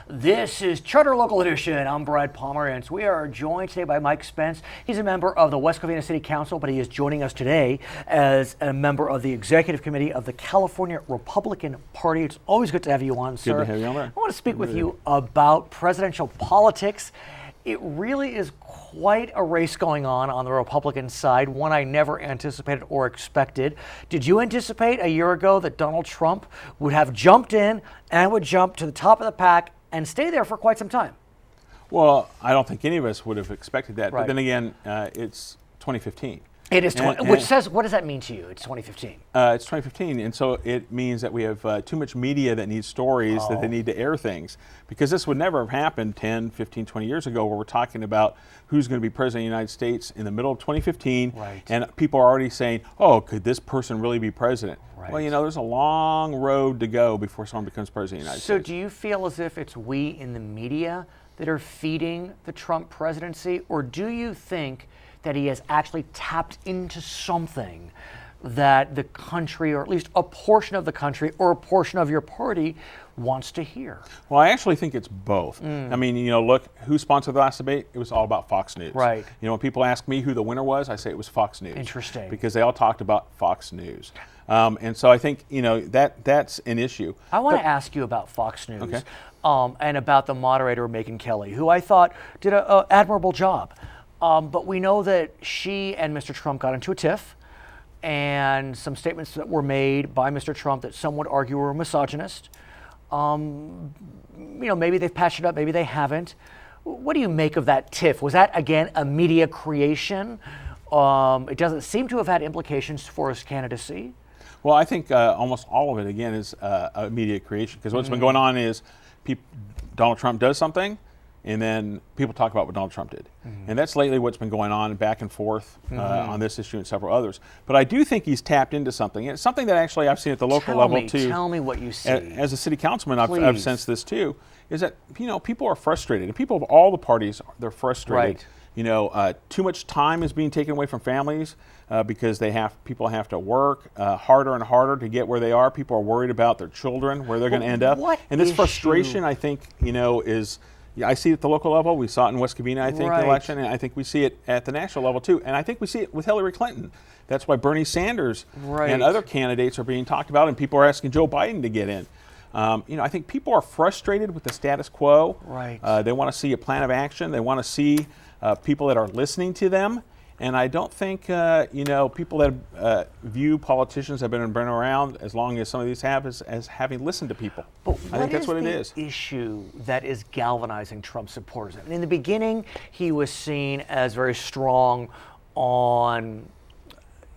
This is Charter Local Edition. I'm Brad Pomerance. We are joined today by Mike Spence. He's a member of the West Covina City Council, but he is joining us today as a member of the Executive Committee of the California Republican Party. It's always good to have you on, sir. Good to have you on there. I want to speak with you about presidential politics. It really is quite a race going on the Republican side, one I never anticipated or expected. Did you anticipate a year ago that Donald Trump would have jumped in and would jump to the top of the pack and stay there for quite some time? Well, I don't think any of us would have expected that. Right. But then again, it's 2015. It is, which says, what does that mean to you? It's 2015. It's 2015, and so it means that we have too much media that needs stories, that they need to air things. Because this would never have happened 10, 15, 20 years ago, where we're talking about who's going to be president of the United States in the middle of 2015, Right. and people are already saying, oh, could this person really be president? Right. Well, you know, there's a long road to go before someone becomes president of the United So States. do you feel as if it's we in the media that are feeding the Trump presidency, or do you think that he has actually tapped into something that the country, or at least a portion of the country, or a portion of your party wants to hear? Well, I actually think it's both. I mean, you know, look, who sponsored the last debate? It was all about Fox News. Right. You know, when people ask me who the winner was, I say it was Fox News. Interesting. Because they all talked about Fox News. And so I think, you know, that's an issue. I want to ask you about Fox News, Okay. And about the moderator, Megyn Kelly, who I thought did an admirable job. But we know that she and Mr. Trump got into a tiff, and some statements that were made by Mr. Trump that some would argue were misogynist. You know, maybe they've patched it up, maybe they haven't. What do you make of that tiff? Was that, again, a media creation? It doesn't seem to have had implications for his candidacy. Well, I think almost all of it, again, is a media creation. Because what's been going on is Donald Trump does something, and then people talk about what Donald Trump did. And that's lately what's been going on back and forth on this issue and several others. But I do think he's tapped into something. And it's something that actually I've seen at the local level too. Tell me what you see. As a city councilman, I've Please. sensed this too, is that, you know, people are frustrated. And people of all the parties, they're frustrated. Right. You know, too much time is being taken away from families because people have to work harder and harder to get where they are. People are worried about their children, where they're going to end up. And this frustration, I think, you know, is... Yeah, I see it at the local level. We saw it in West Covina, I think, Right. the election, and I think we see it at the national level too. And I think we see it with Hillary Clinton. That's why Bernie Sanders Right. and other candidates are being talked about, and people are asking Joe Biden to get in. You know, I think people are frustrated with the status quo. Right. They want to see a plan of action. They want to see people that are listening to them. And I don't think, you know, people that view politicians have been around as long as some of these have as having listened to people. But I think that's what it is. the issue that is galvanizing Trump supporters? I mean, in the beginning, he was seen as very strong on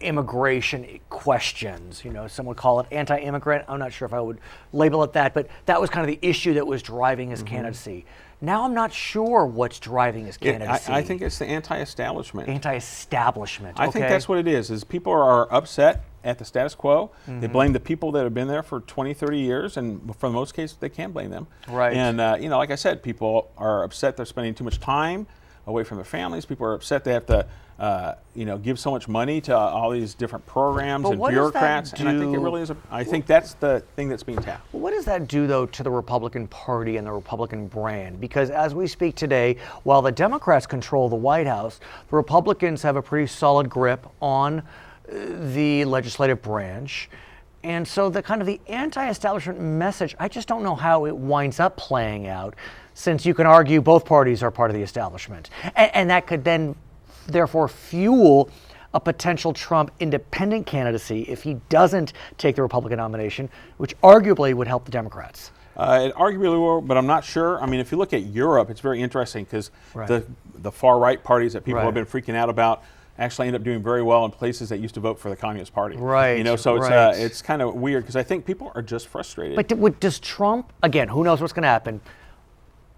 immigration questions. You know, some would call it anti-immigrant. I'm not sure if I would label it that, but that was kind of the issue that was driving his candidacy. Now I'm not sure what's driving his candidacy. I think it's the anti-establishment. Anti-establishment. I think that's what it is people are upset at the status quo. They blame the people that have been there for 20, 30 years, and for the most cases, they can blame them. Right. And, you know, like I said, people are upset they're spending too much time away from their families. People are upset they have to, you know, give so much money to all these different programs and bureaucrats. And I think it really is. I think that's the thing that's being tapped. What does that do, though, to the Republican Party and the Republican brand? Because as we speak today, while the Democrats control the White House, the Republicans have a pretty solid grip on the legislative branch. And so the kind of the anti-establishment message, I just don't know how it winds up playing out, since you can argue both parties are part of the establishment. And that could then therefore fuel a potential Trump independent candidacy if he doesn't take the Republican nomination, which arguably would help the Democrats. It arguably will, but I'm not sure. I mean, if you look at Europe, it's very interesting because Right. the far-right parties that people Right. have been freaking out about actually end up doing very well in places that used to vote for the Communist Party. Right, You know, so right. it's kind of weird because I think people are just frustrated. But does Trump, again, who knows what's going to happen,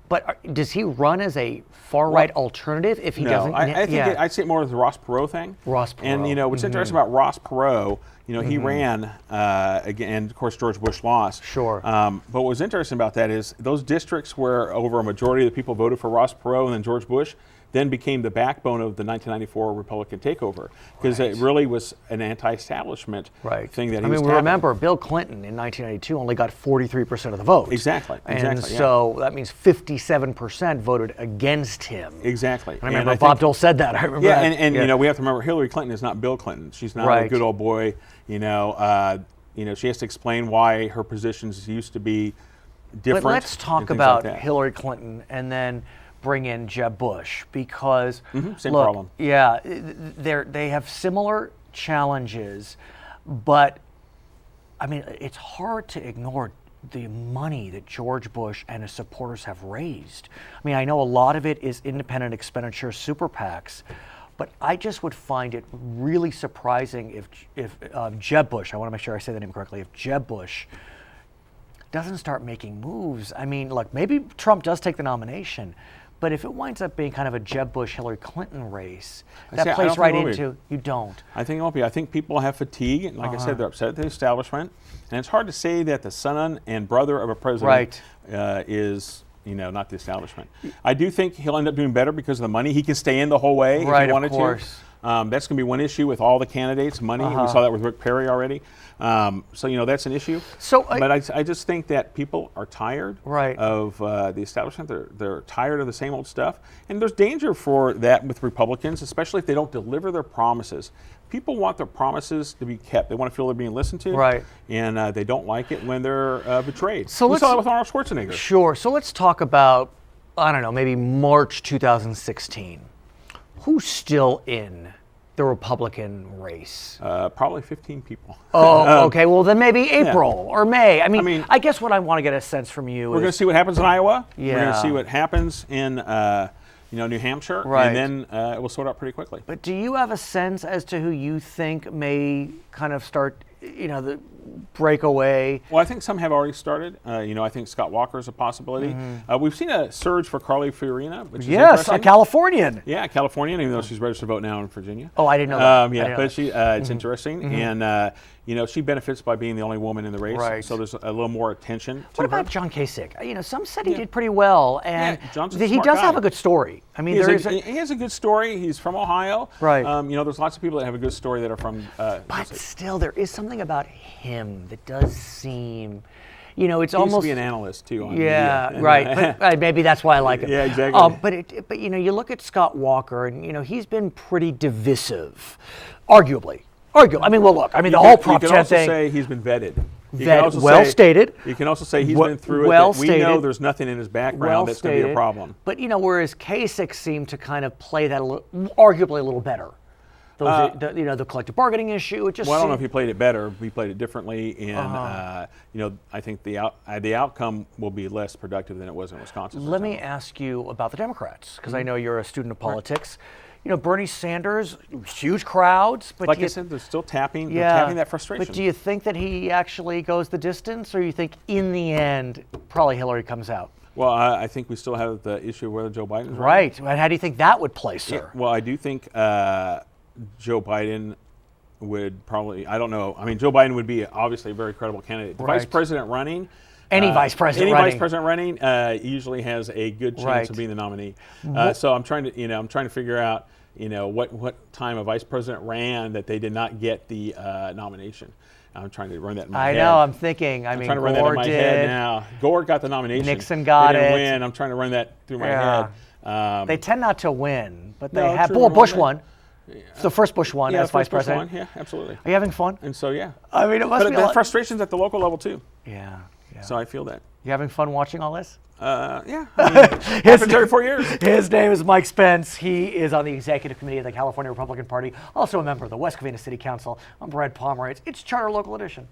but does he run as a far-right alternative if he doesn't? I think I'd say it more as the Ross Perot thing. Ross And, you Perot. know, what's interesting about Ross Perot, you know, he ran again, and of course George Bush lost. Sure. But what was interesting about that is those districts where over a majority of the people voted for Ross Perot and then George Bush, then became the backbone of the 1994 Republican takeover, because Right. it really was an anti-establishment thing that he was we tackling. remember Bill Clinton in 1992 only got 43% of the vote. Exactly. And Exactly, yeah. so that means 57% voted against him. Exactly. And I remember Bob Dole said that. I remember Yeah, that. and you know, we have to remember Hillary Clinton is not Bill Clinton. She's not a Right. good old boy. You know, she has to explain why her positions used to be different. But let's and talk things about like that. Hillary Clinton and then bring in Jeb Bush, because Same look, problem. Yeah, they have similar challenges, but I mean, it's hard to ignore the money that George Bush and his supporters have raised. I mean, I know a lot of it is independent expenditure, super PACs, but I just would find it really surprising if Jeb Bush, I want to make sure I say the name correctly, if Jeb Bush doesn't start making moves. I mean, look, maybe Trump does take the nomination, but if it winds up being kind of a Jeb Bush-Hillary Clinton race, I that don't plays think right it will into, you don't. I think it won't be. I think people have fatigue, and like I said, they're upset at the establishment, and it's hard to say that the son and brother of a president is, you know, not the establishment. I do think he'll end up doing better because of the money. He can stay in the whole way if he wanted to. That's going to be one issue with all the candidates, money. We saw that with Rick Perry already. So, you know, that's an issue. But I just think that people are tired of the establishment. They're tired of the same old stuff. And there's danger for that with Republicans, especially if they don't deliver their promises. People want their promises to be kept. They want to feel they're being listened to. And they don't like it when they're betrayed. So we saw that with Arnold Schwarzenegger. Sure. So let's talk about, I don't know, maybe March 2016. Who's still in the Republican race? Probably 15 people. Oh, okay. Well, then maybe April or May. I mean, I guess what I want to get a sense from you we're going to see what happens in Iowa. Yeah. We're going to see what happens in New Hampshire. And then it will sort out pretty quickly. But do you have a sense as to who you think may kind of start, the breakaway? Well, I think some have already started. I think Scott Walker is a possibility. We've seen a surge for Carly Fiorina, which is interesting. A Californian. Yeah, a Californian, even though she's registered to vote now in Virginia. Oh, I didn't know that. It's interesting. And, she benefits by being the only woman in the race. So there's a little more attention to her. What about John Kasich? Some said he did pretty well. And he does guy. have a good story. I mean, he has a good story. He's from Ohio. There's lots of people that have a good story that are from. But still, there is something about him that does seem, it's he almost. He used to be an analyst too. On media. Right. But maybe that's why I like him. Yeah, exactly. But you look at Scott Walker, and he's been pretty divisive, arguably. I mean, well, look. I mean, the whole Prop 10 thing. You can also say he's been vetted. Stated. You can also say he's been through it. We know there's nothing in his background that's going to be a problem. But whereas Kasich seemed to kind of play that arguably a little better. The collective bargaining issue. I don't know if he played it better. He played it differently, and I think the outcome will be less productive than it was in Wisconsin. Let me ask you about the Democrats, because I know you're a student of politics. Bernie Sanders, huge crowds, but like I said, they're still tapping that frustration. But do you think that he actually goes the distance, or you think in the end probably Hillary comes out? Well, I think we still have the issue of whether Joe Biden's right. And how do you think that would play, sir? Yeah, well, I do think Joe Biden would probably. I don't know. I mean, Joe Biden would be obviously a very credible candidate. The vice president running. Any vice president running usually has a good chance of being the nominee. So I'm trying to figure out what time a vice president ran that they did not get the nomination. I'm trying to run that in my head. I know. I'm thinking. I'm trying to run that in my head now. Gore got the nomination. Nixon got they didn't win. I'm trying to run that through my head. They tend not to win, but they have. Well, Bush won. It's the first Bush won as vice president. Yeah, absolutely. Are you having fun? And so, yeah. I mean, it must be. But the frustration's at the local level too. Yeah. So I feel that. You having fun watching all this? Yeah. I've been there 4 years. His name is Mike Spence. He is on the executive committee of the California Republican Party, also a member of the West Covina City Council. I'm Brad Pomerance. It's Charter Local Edition.